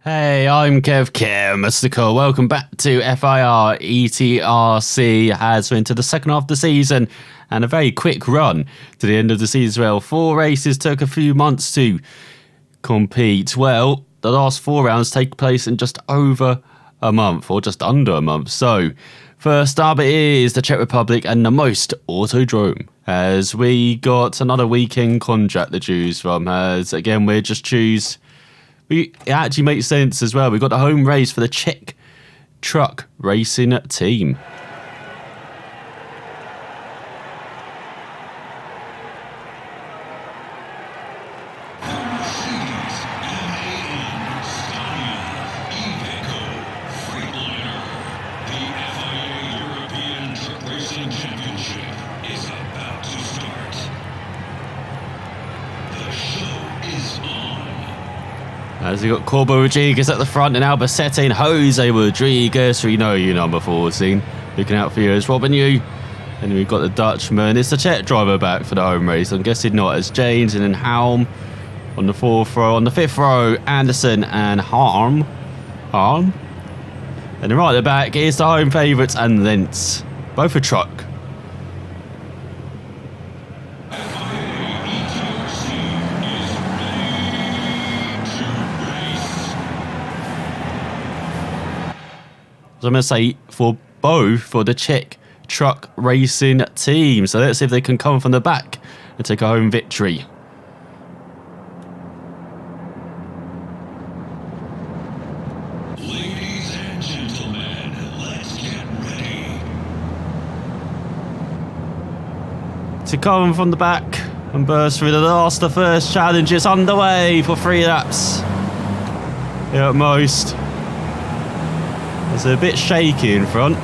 Hey, I'm Kev, Mystical. Welcome back to FIR ETRC as we're into the second half of the season and a very quick run to the end of the season. Well, 4 races took a few months to compete. Well, the last 4 rounds take place in just over a month or just under a month. So, first up is the Czech Republic and the Most Autodrom. As we got another weekend contract to choose from. As again, we just choose. It actually makes sense as well. We've got the home race for the Czech truck racing team. As we got Corbo Rodriguez at the front and Albacete and Jose Rodriguez, who you know number 14. Looking out for you as Robin Yu. And we've got the Dutchman. It's the Czech driver back for the home race. I'm guessing not as James and then Halm on the 4th row. On the 5th row, Anderson and Harm. And then right at the back is the home favourites and Lentz. Both a truck. So I'm going to say for both for the Czech truck racing team. So let's see if they can come from the back and take a home victory. Ladies and gentlemen, let's get ready. To come from the back and burst through the first challenge is underway for 3 laps. Here at Most. It's a bit shaky in front.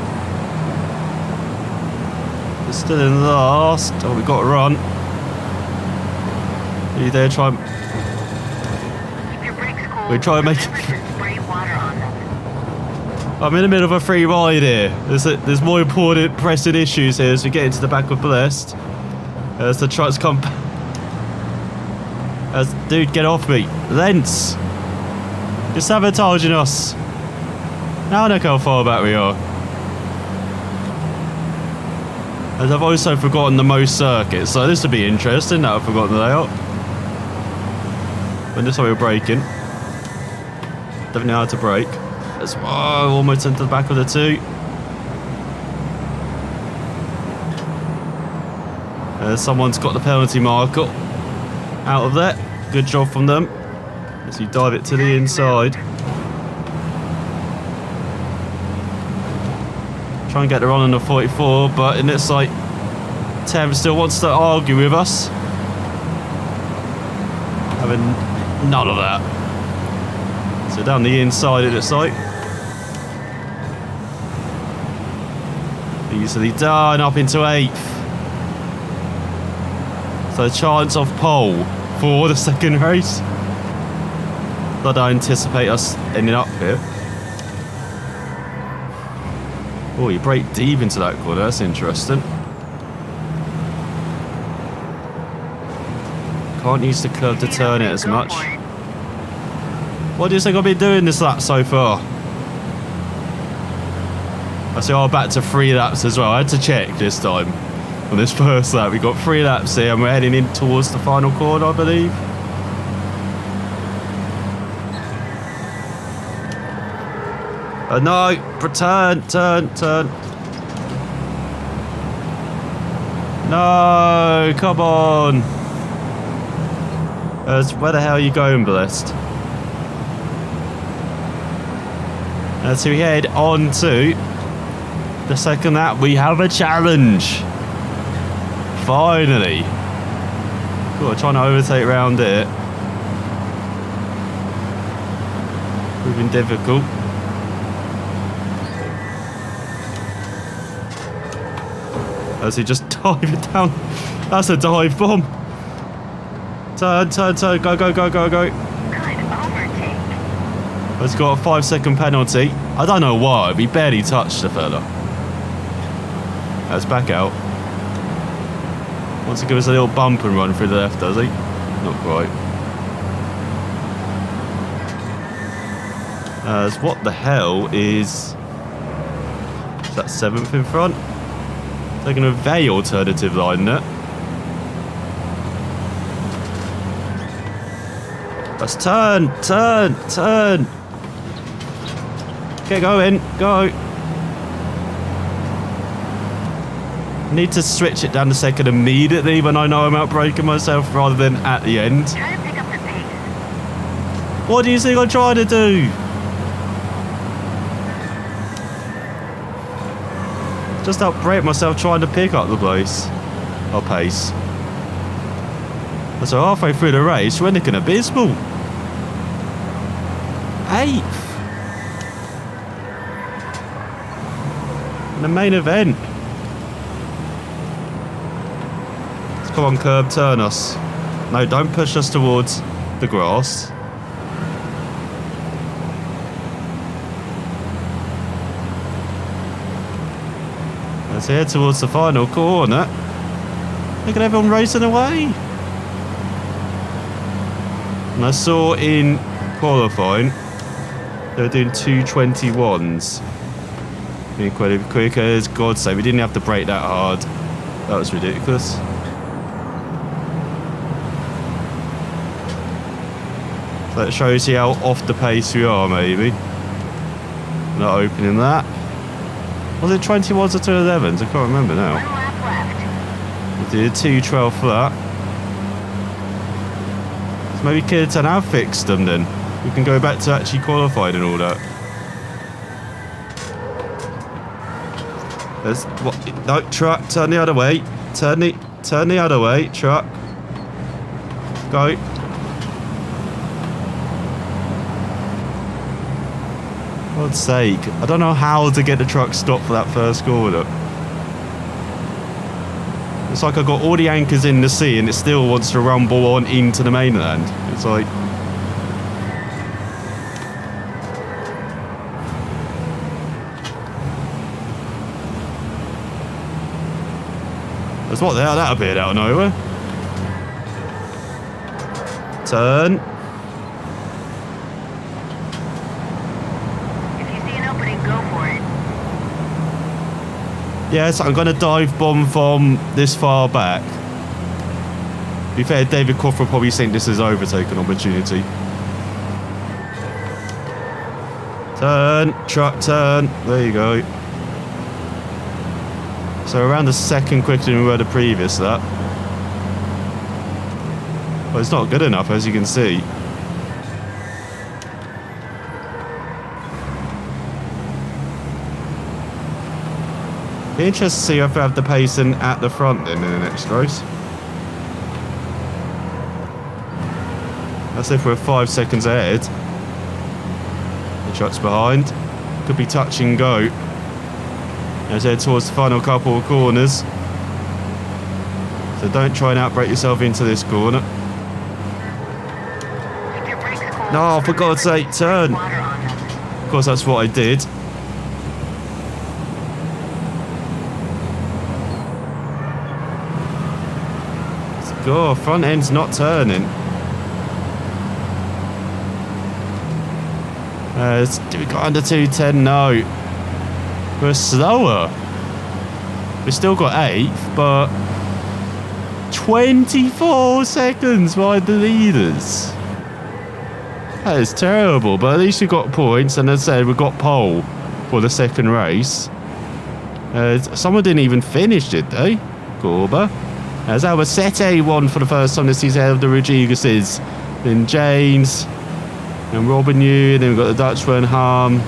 It's still in last. Oh, we've got to run. Are you there? Keep your brakes cool. We try and make it. Spray water on them. I'm in the middle of a free ride here. There's more important pressing issues here as we get into the back of Blessed. As the trucks come. Dude, get off me. Lentz. You're sabotaging us. Now look how far back we are. As I've also forgotten the Most circuit, so this would be interesting that I've forgotten the layout. When this way we're braking. Definitely know how to brake. That's almost into the back of the 2. Someone's got the penalty marker out of there. Good job from them. As you dive it to the inside. Try and get the run on the 44, but it looks like Tem still wants to argue with us. Having none of that. So down the inside it looks like. Easily done, up into 8th. So a chance of pole for the second race. But I anticipate us ending up here. Oh, you brake deep into that corner. That's interesting. Can't use the curve to turn it as much. What do you think I've been doing this lap so far? I see I'm back to 3 laps as well. I had to check this time. On this first lap, we've got 3 laps here and we're heading in towards the final corner, I believe. No, turn. No, come on. Where the hell are you going, Blessed? As we head on to the second lap, we have a challenge. Finally. Cool, trying to overtake around it. Proving difficult. As he just dive it down. That's a dive bomb. Turn. Go. Good overtake. He's got a 5-second penalty. I don't know why. We barely touched the fella. Let's back out. Wants to give us a little bump and run through the left, does he? Not quite. As what the hell is that 7th in front? Taking a very alternative line there. Let's turn. Get going, go. Need to switch it down to second immediately when I know I'm outbraking myself rather than at the end. Try to pick up the pace. What do you think I'm trying to do? Just outbrake myself trying to pick up the pace. So halfway through the race, we're looking abysmal. 8th. In the main event. Let's come on, curb, turn us. No, don't push us towards the grass. Let's head towards the final corner. Look at everyone racing away. And I saw in qualifying they were doing 2:21s. Being quite a bit quicker, as God's sake, we didn't have to brake that hard. That was ridiculous. So that shows you how off the pace we are, maybe. Not opening that. Was it 21s or 2:11s? I can't remember now. 1 lap left. We did 2:12 flat. So maybe Kirtan have fixed them then. We can go back to actually qualified and all that. There's what? No, truck, turn the other way. Turn the other way, truck. Go. God's sake. I don't know how to get the truck stopped for that first corner. It's like I got all the anchors in the sea and it still wants to rumble on into the mainland. It's like... That's what the hell that appeared out of nowhere. Turn. If you see an opening, go for it. Yes, I'm going to dive bomb from this far back. To be fair, David Cough will probably think this is overtaken opportunity. Turn, truck, turn. There you go. So around a second quicker than we were the previous lap. Well, it's not good enough, as you can see. Be interested to see if I have the pacing at the front then in the next race. That's if we're 5 seconds ahead. The truck's behind. Could be touch and go. As head towards the final couple of corners. So don't try and outbrake yourself into this corner. Keep your brakes cool. No, for God's sake, turn. Water on them. Of course, that's what I did. God, front end's not turning. Do we got under 210? No. We're slower. We've still got 8th, but 24 seconds behind the leaders. That is terrible, but at least we got points, and as I said, we got pole for the second race. Someone didn't even finish, did they? Gorba. As Albacete won for the first time this season ahead of the Rodriguez's. Then James and Robin Yu, then we've got the Dutchman, Harm,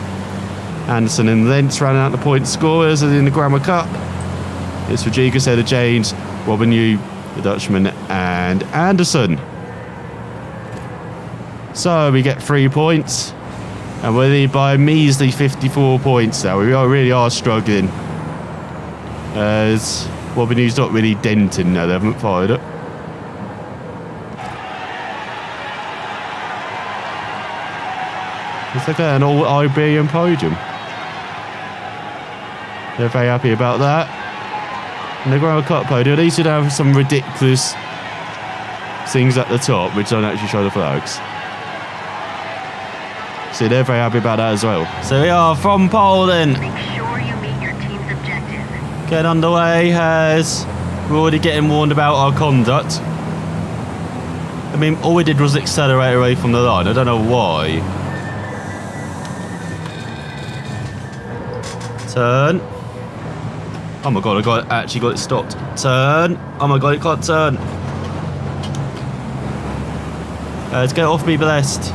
Anderson and Lentz rounding out the point scorers in the Grammar Cup. It's Rodriguez ahead of James, Robin Yu, the Dutchman, and Anderson. So we get 3 points, and we're lead by a measly 54 points now. We really are struggling. As Robin Yu's not really denting now, they haven't fired it. It's like an all-Iberian podium. They're very happy about that. And the Grand Cup podium, at least you don't have some ridiculous things at the top, which don't actually show the flags. So they're very happy about that as well. So we are from Poland. Make sure you meet your team's objective. Get underway as we're already getting warned about our conduct. I mean, all we did was accelerate away from the line. I don't know why. Turn. Oh my god, actually got it stopped. Turn. Oh my god, it can't turn. Let's get off me blessed.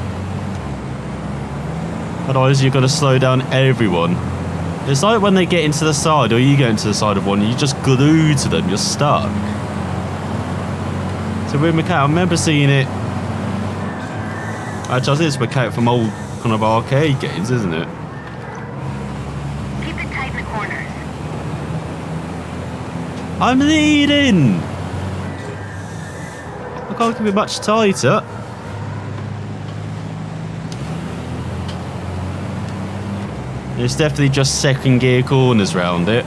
Otherwise you're going to slow down everyone. It's like when they get into the side or you get into the side of one, you just glue to them, you're stuck. So with Macau, I remember seeing it. Actually, I think it's Macau from old kind of arcade games, isn't it? Keep it tight in the corners. I'm leading! I can't keep it much tighter. It's definitely just second gear corners round it.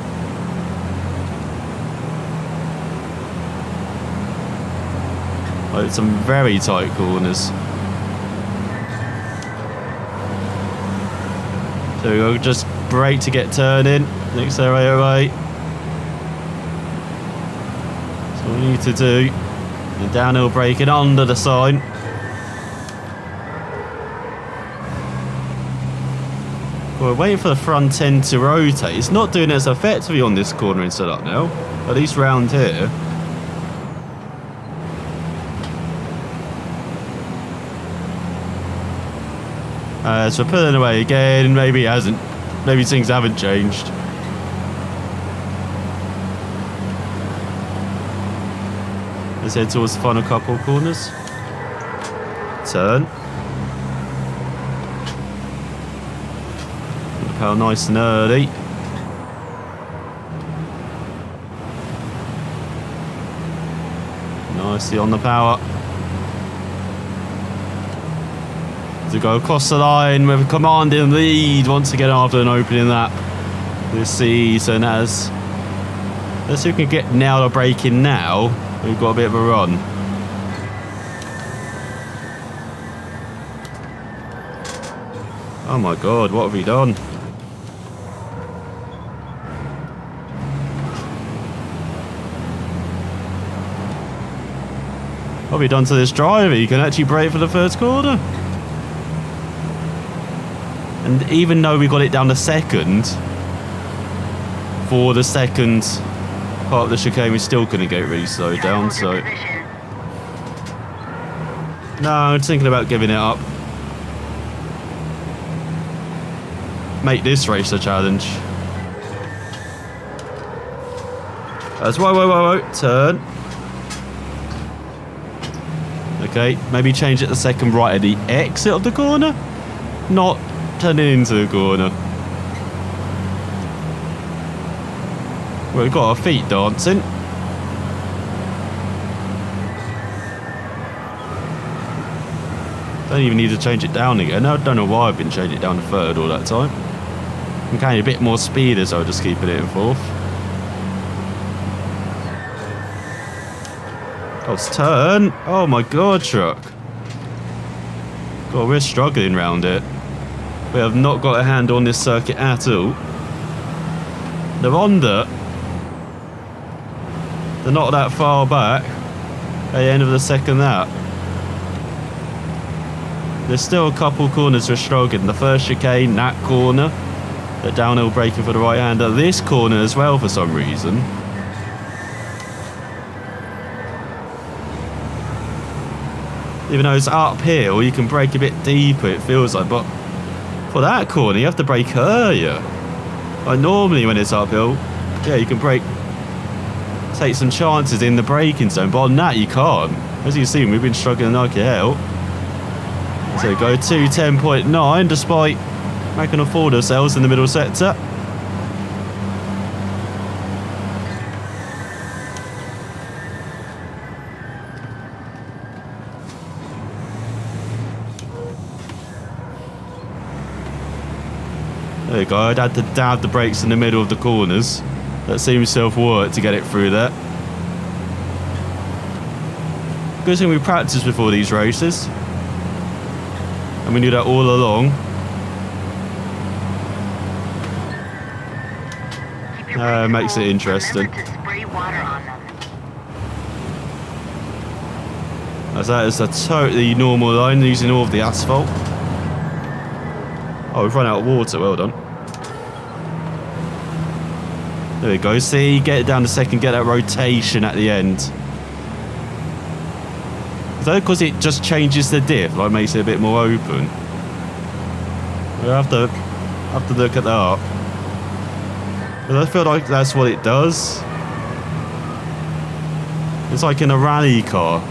Like some very tight corners. So we'll just brake to get turning. Accelerate away. That's what we need to do. And downhill braking under the sign. We're waiting for the front end to rotate. It's not doing it as effectively on this cornering setup now. At least round here. So we're pulling away again. Maybe it hasn't. Maybe things haven't changed. Let's head towards the final couple of corners. Turn. How nice and early. Nicely on the power. To go across the line with a commanding lead once again after an opening lap this season. As let's see if we can get nail the braking now. We've got a bit of a run. Oh my god, what have we done? What have we done to this driver? You can actually brake for the first corner. And even though we got it down to second, for the second part of the chicane, we still couldn't get really slowed down. So, no, I'm thinking about giving it up. Make this race a challenge. That's whoa, turn. Okay, maybe change it to second right at the exit of the corner, not turn it into the corner. Well, we've got our feet dancing. Don't even need to change it down again. I don't know why I've been changing it down to third all that time. I'm carrying a bit more speed as I'm just keeping it in fourth. Let's turn. Oh my god, truck. God, we're struggling round it. We have not got a handle on this circuit at all. They're under. They're not that far back at the end of the second lap. There's still a couple corners we're struggling. The first chicane, that corner. The downhill braking for the right hander. This corner as well for some reason. Even though it's uphill, you can brake a bit deeper, it feels like. But for that corner, you have to brake earlier. Like normally when it's uphill, yeah, you can brake, take some chances in the braking zone. But on that, you can't. As you've seen, we've been struggling like hell. So go to 10.9 despite making a fool of ourselves in the middle sector. There you go, I'd had to dab the brakes in the middle of the corners. That seems to have worked to get it through there. Good thing we practiced before these races. And we knew that all along. your brakes makes it full, interesting. remember to spray water on them. As that is a totally normal line using all of the asphalt. Oh, we've run out of water. Well done. There we go. See, get it down to second, get that rotation at the end. Is that because it just changes the diff, like makes it a bit more open? We'll have to look at that. But I feel like that's what it does. It's like in a rally car.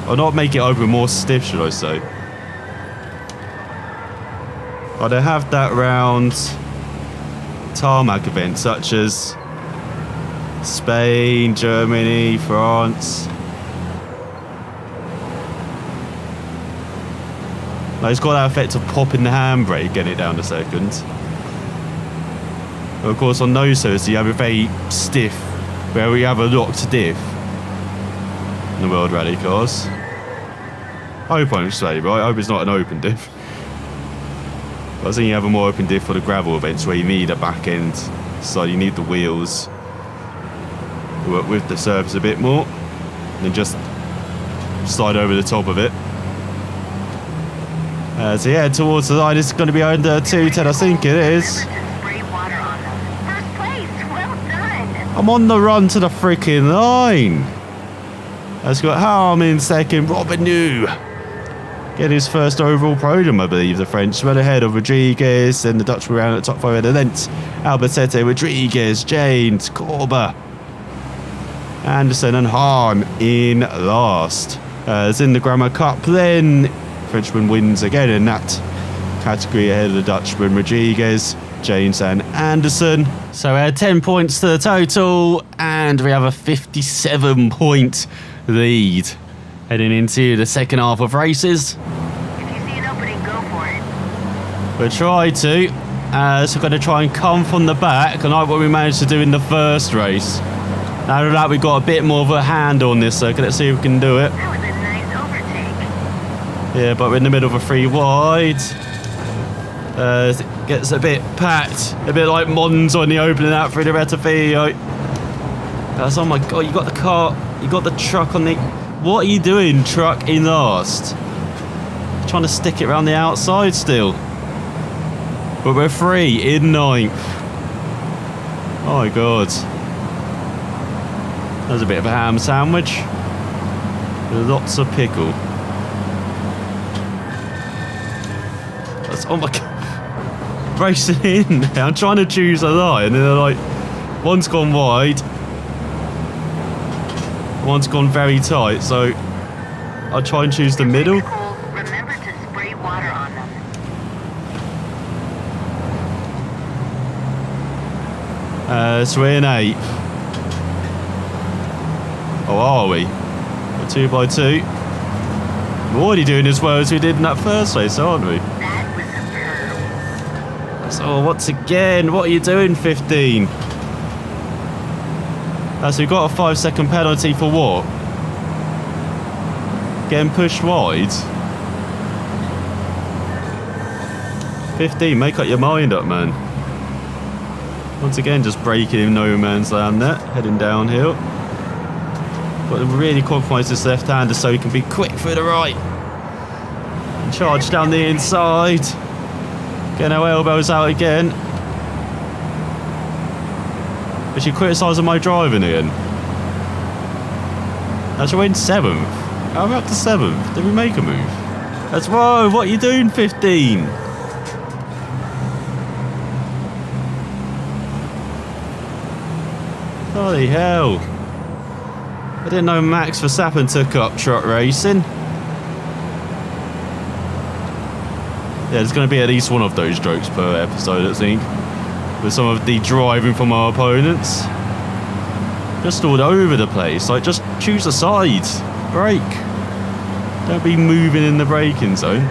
Or not make it open, more stiff, should I say. But they have that round tarmac events such as Spain, Germany, France. Now it's got that effect of popping the handbrake, getting it down to second. But of course on those surfaces you have a very stiff, where we have a locked diff in the World Rally cars. I hope I'm straight, right? I hope it's not an open diff. But I think you have a more open diff for the gravel events where you need a back end, so you need the wheels to work with the surface a bit more, and then just slide over the top of it. So yeah, towards the line, it's going to be under 2:10, I think it is. Remember to spray water on them. First place, well done. I'm on the run to the freaking line. That's got Harm in second, Robin New. Get his first overall podium, I believe, the Frenchman, ahead of Rodriguez, and the Dutchman around at the top 5 of the length. Albacete, Rodriguez, James, Corber, Anderson and Harm in last. As in the Grammar Cup, then Frenchman wins again in that category ahead of the Dutchman, Rodriguez, James and Anderson. So 10 points to the total, and we have a 57-point lead heading into the second half of races. If you see an opening, go for it. We'll try to. So we're going to try and come from the back, like what we managed to do in the first race. Now that we've got a bit more of a hand on this circuit, let's see if we can do it. That was a nice overtake. Yeah, but we're in the middle of a 3 wide. It gets a bit packed, a bit like Mons on the opening out through the Rettifio. Oh my god, you got the car, you got the truck on the... What are you doing, truck in last? Trying to stick it around the outside still. But we're 3 in 9th. Oh my god. That was a bit of a ham sandwich. With lots of pickle. That's, oh my god. Racing in. I'm trying to choose a line and they're like, one's gone wide. One's gone very tight, so I'll try and choose the middle. Cool. Remember to spray water on them. So we're in 8th. Oh, are we? We're 2 by 2. We're already doing as well as we did in that first race, aren't we? That was superb. So once again, what are you doing, 15? So we've got a 5-second penalty for what? Getting pushed wide? 15, make up your mind up, man. Once again, just breaking in no man's land there, heading downhill. Got to really compromise this left-hander so he can be quick through the right. And charge down the inside. Getting our elbows out again. Is she criticising my driving again? Actually, we're in 7th. How about the 7th? Did we make a move? That's whoa, what are you doing, 15? Holy hell. I didn't know Max Verstappen took up truck racing. Yeah, there's going to be at least one of those jokes per episode, I think. With some of the driving from our opponents. Just all over the place. Like, just choose a side. Brake. Don't be moving in the braking zone.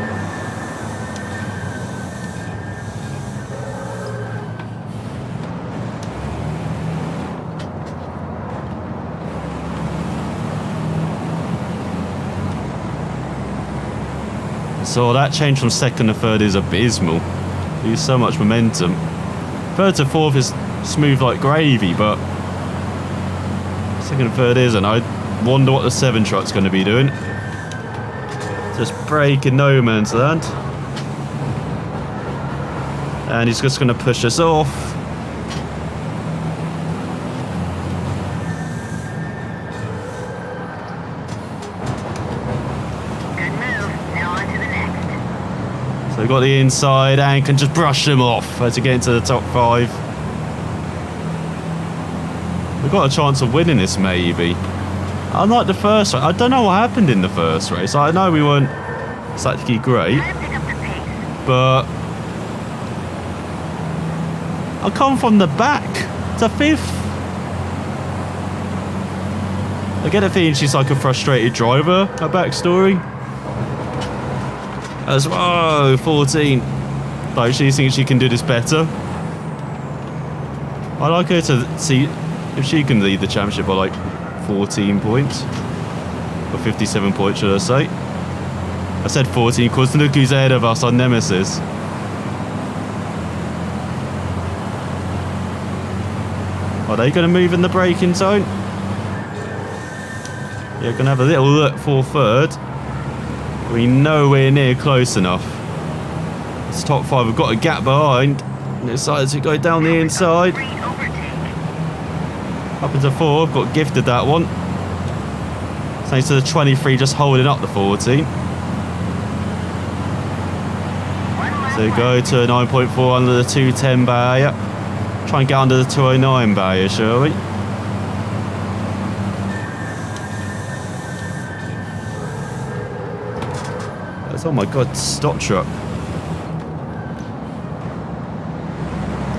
So that change from second to third is abysmal. Lose so much momentum. Third to fourth is smooth like gravy, but second and third isn't. I wonder what the 7 truck's going to be doing. Just breaking no man's land. And he's just going to push us off. Good move. Now on to the next. So we've got the inside and can just brush them off as we get into the top 5. We've got a chance of winning this, maybe. Unlike the first race, I don't know what happened in the first race. I know we weren't exactly great, Try to pick up the pace. but I come from the back to 5th. I get a feeling she's like a frustrated driver, her backstory. As well, 14. Like she thinks she can do this better. I'd like her to see if she can lead the championship by like 14 points. Or 57 points, should I say. I said 14 because look who's ahead of us on Nemesis. Are they going to move in the braking zone? Yeah, going to have a little look for third. We're nowhere near close enough. It's top 5. We've got a gap behind. And it decides to go down the inside. Free overtake. Up into 4. I've got gifted that one. Thanks to the 23 just holding up the 14. So go to a 9.4 under the 210 barrier. Try and get under the 209 barrier, shall we? Oh my god, stop truck.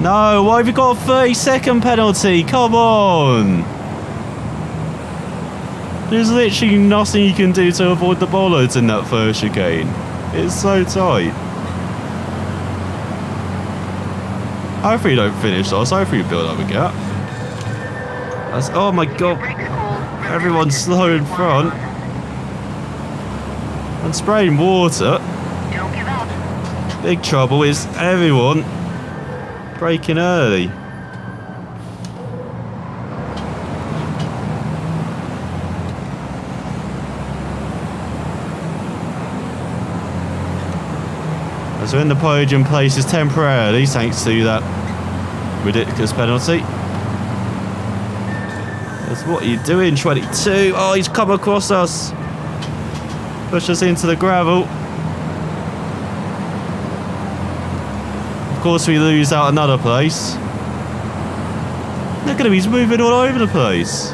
No, why have you got a 30-second penalty? Come on! There's literally nothing you can do to avoid the bollards in that first chicane. It's so tight. Hopefully you don't finish us. Hopefully you build up a gap. That's, oh my god. Everyone's slow in front. And spraying water. Don't give up. Big trouble is everyone braking early. As we're in the podium places temporarily thanks to that ridiculous penalty. That's what are you doing, 22? Oh, he's come across us. Push us into the gravel. Of course we lose out another place. Look at him, he's moving all over the place.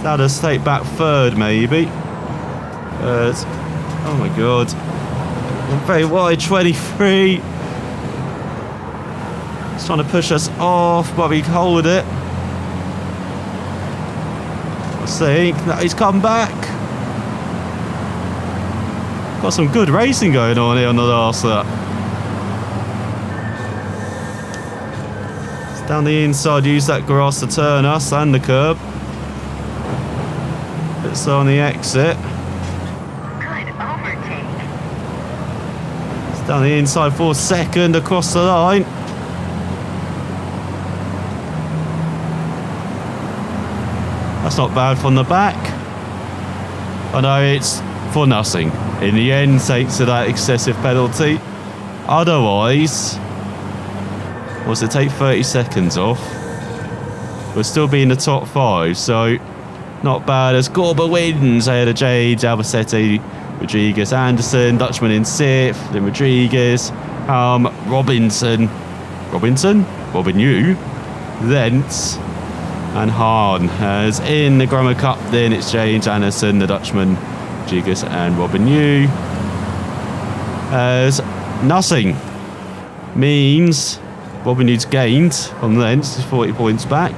Now to take back third maybe. Oh my god. I'm very wide, 23. He's trying to push us off, but we hold it. I think that he's come back. Got some good racing going on here on the last lap. It's down the inside, use that grass to turn us and the curb. It's on the exit. Good overtake. It's down the inside for second across the line. That's not bad from the back. I know it's for nothing. In the end, thanks to that excessive penalty. Otherwise, was it take 30 seconds off? We'll still be in the top 5, so not bad as Gorba wins ahead of Jade, Albacetti, Rodriguez, Anderson, Dutchman in 6th, then Rodriguez, Robinson, Lentz, and Hahn. As in the Grammar Cup, then it's James Anderson, the Dutchman, Rodriguez, and Robin Yu. As nothing means Robin Yu's gained on Lentz, 40 points back.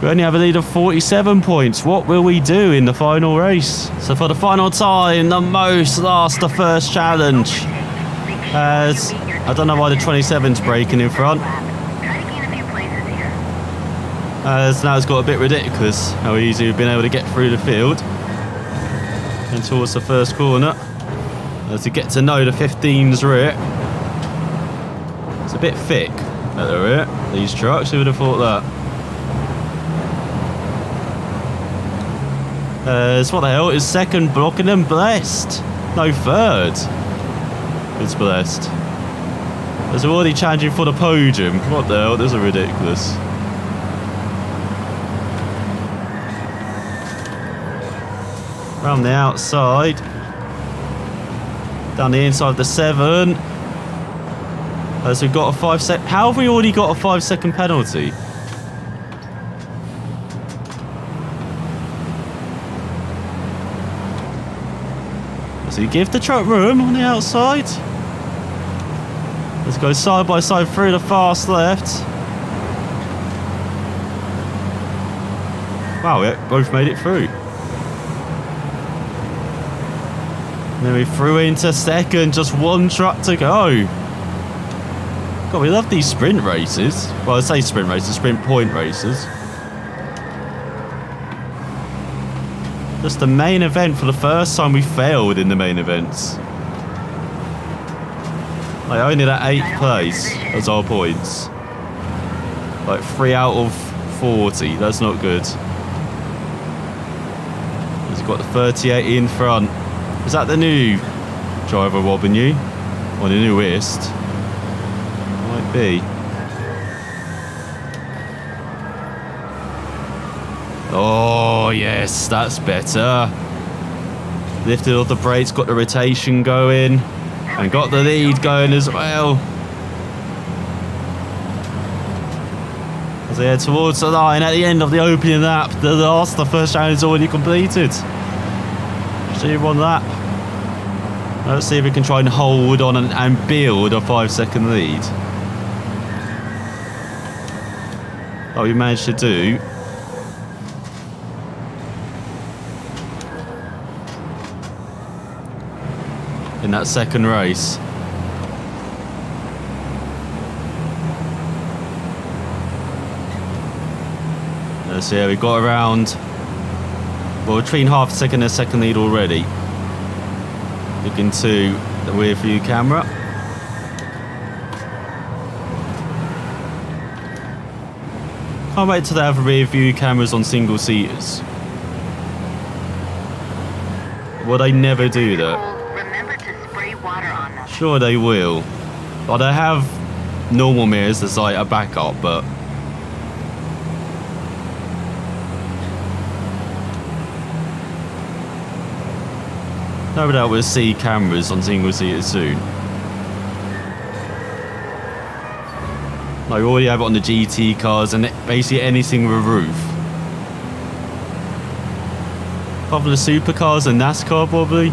We only have a lead of 47 points. What will we do in the final race? So for the final time, the most last the first challenge. As I don't know why the 27's braking in front. As now it's got a bit ridiculous how easy we've been able to get through the field and towards the first corner. As to get to know the 15's rear. It's a bit thick at the rear, these trucks. Who would have thought that? So what the hell is second blocking them? Blessed. No, third. It's Blessed. As they're already challenging for the podium. What the hell? This is ridiculous. Round the outside. Down the inside of the 7. As we've got a 5-second. How have we already got a 5-second penalty? Does he give the truck room on the outside? Let's go side by side through the fast left. Wow, yeah, both made it through. And then we threw into second, just one truck to go. God, we love these sprint races. Well, I say sprint races, sprint point races. Just the main event for the first time we failed in the main events. Like only that 8th place as our points. Like 3 out of 40. That's not good. He's got the 38 in front. Is that the new driver robbing you? Or the newest? Might be. Oh yes, that's better. Lifted off the brakes, got the rotation going, and got the lead going as well. As they head towards the line at the end of the opening lap, the first round is already completed. So one lap. Let's see if we can try and hold on and build a 5-second lead. Oh, we managed to do. In that second race. So yeah, we got around, well, between half a second and a second lead already. Looking to the rear view camera. Can't wait till they have rear view cameras on single seaters. Will they never do that? Remember to spray water on them. Sure they will. But they have normal mirrors as like a backup, but no doubt we'll see cameras on single seaters soon. Like we already have it on the GT cars and basically anything with a roof. Apart from the supercars and NASCAR probably.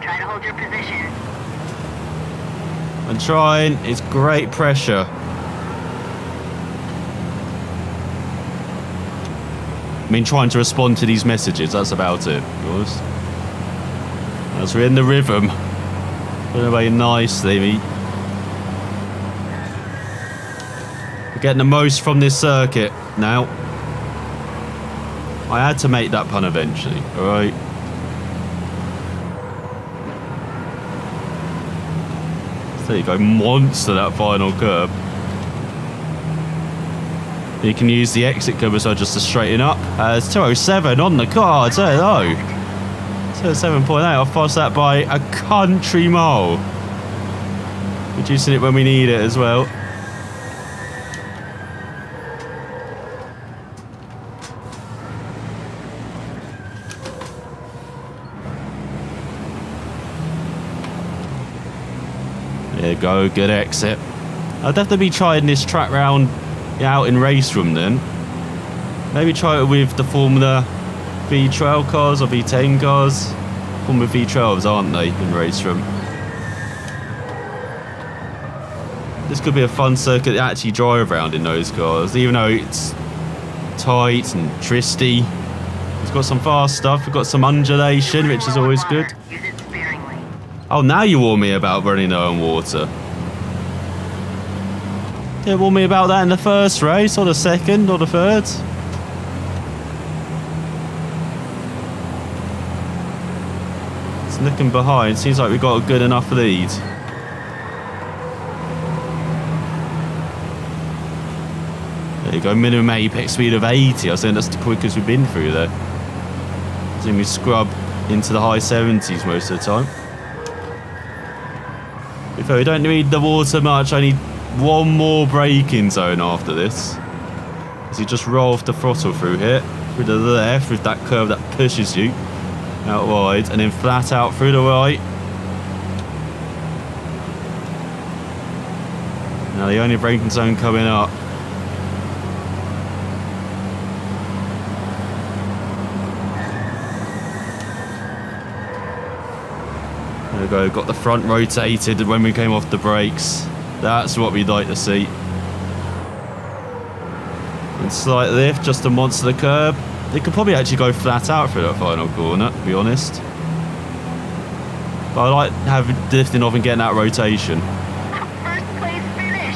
Try to hold your position. I'm trying, it's great pressure. I mean, trying to respond to these messages, that's about it, of course. As we're in the rhythm. Going away nicely. We're getting the most from this circuit now. I had to make that pun eventually, alright? So there you go, monster that final curve. You can use the exit curve as well just to straighten up. It's 207 on the cards, hello. 207.8, I've passed that by a country mile. Reducing it when we need it as well. There you go, good exit. I'll definitely be trying this track round out in race room then. Maybe try it with the Formula V12 cars or V10 cars. Formula V12s, aren't they, in race room? This could be a fun circuit to actually drive around in those cars, even though it's tight and twisty. It's got some fast stuff, we've got some undulation, which is always good. Use it sparingly. Oh, now you warn me about running low on water. Didn't warn me about that in the first race, or the second, or the third. It's looking behind. Seems like we've got a good enough lead. There you go, minimum apex speed of 80. I was saying that's the quickest we've been through there. I think we scrub into the high 70s most of the time. If we don't need the water much, I need one more braking zone after this. As you just roll off the throttle through here, through the left with that curve that pushes you out wide, and then flat out through the right. Now the only braking zone coming up. There we go, got the front rotated when we came off the brakes. That's what we'd like to see. And slight lift, just a monster curb. They could probably actually go flat out through that final corner, to be honest. But I like having lifting off and getting that rotation. First place finish.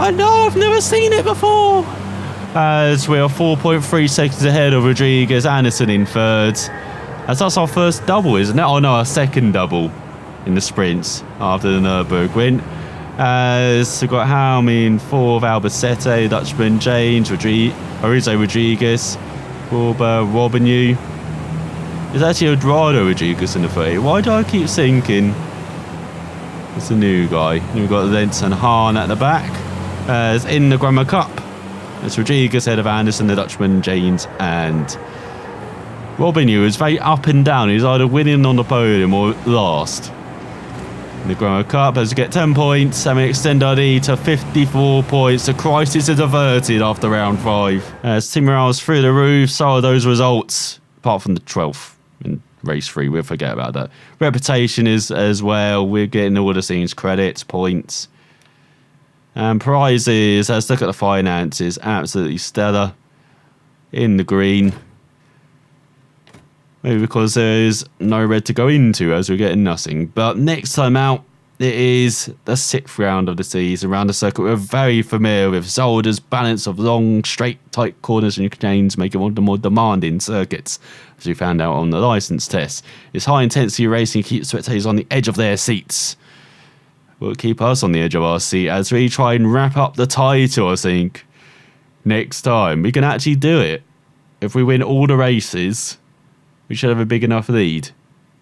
I know, I've never seen it before. As we are 4.3 seconds ahead of Rodriguez, Anderson in third. As that's our first double, isn't it? Oh no, our second double in the sprints after the Nürburgring. As we've got Helm in fourth, Albacete, Dutchman, James, Arizo Rodriguez, Wilbur, Robinu. There's actually Eduardo Rodriguez in the 30. Why do I keep thinking it's a new guy? And we've got Lentz and Hahn at the back. As in the Grammar Cup, it's Rodriguez ahead of Anderson, the Dutchman, James, and Robinu is very up and down. He's either winning on the podium or last. In the Grammar Cup, as we get 10 points and we extend our lead to 54 points. The crisis is averted after round 5. As team morale's through the roof, so are those results. Apart from the 12th in race 3, we'll forget about that. Reputation is as well. We're getting all the scenes, credits, points. And prizes, let's look at the finances. Absolutely stellar. In the green. Maybe because there's no red to go into as we're getting nothing. But next time out, it is the 6th round of the season. Around the circuit we're very familiar with. Zolder's balance of long, straight, tight corners and chains make it one of the more demanding circuits, as we found out on the licence test. It's high-intensity racing keeps spectators on the edge of their seats. Will keep us on the edge of our seat as we try and wrap up the title, I think. Next time, we can actually do it. If we win all the races, we should have a big enough lead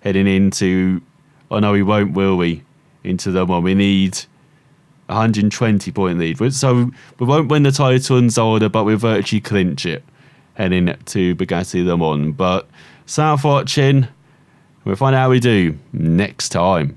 heading into... Oh no, we won't, will we? Into the one. We need 120 point lead. So we won't win the title in Zolder, but we'll virtually clinch it heading to Bugatti Le Mans. But thanks for watching. We'll find out how we do next time.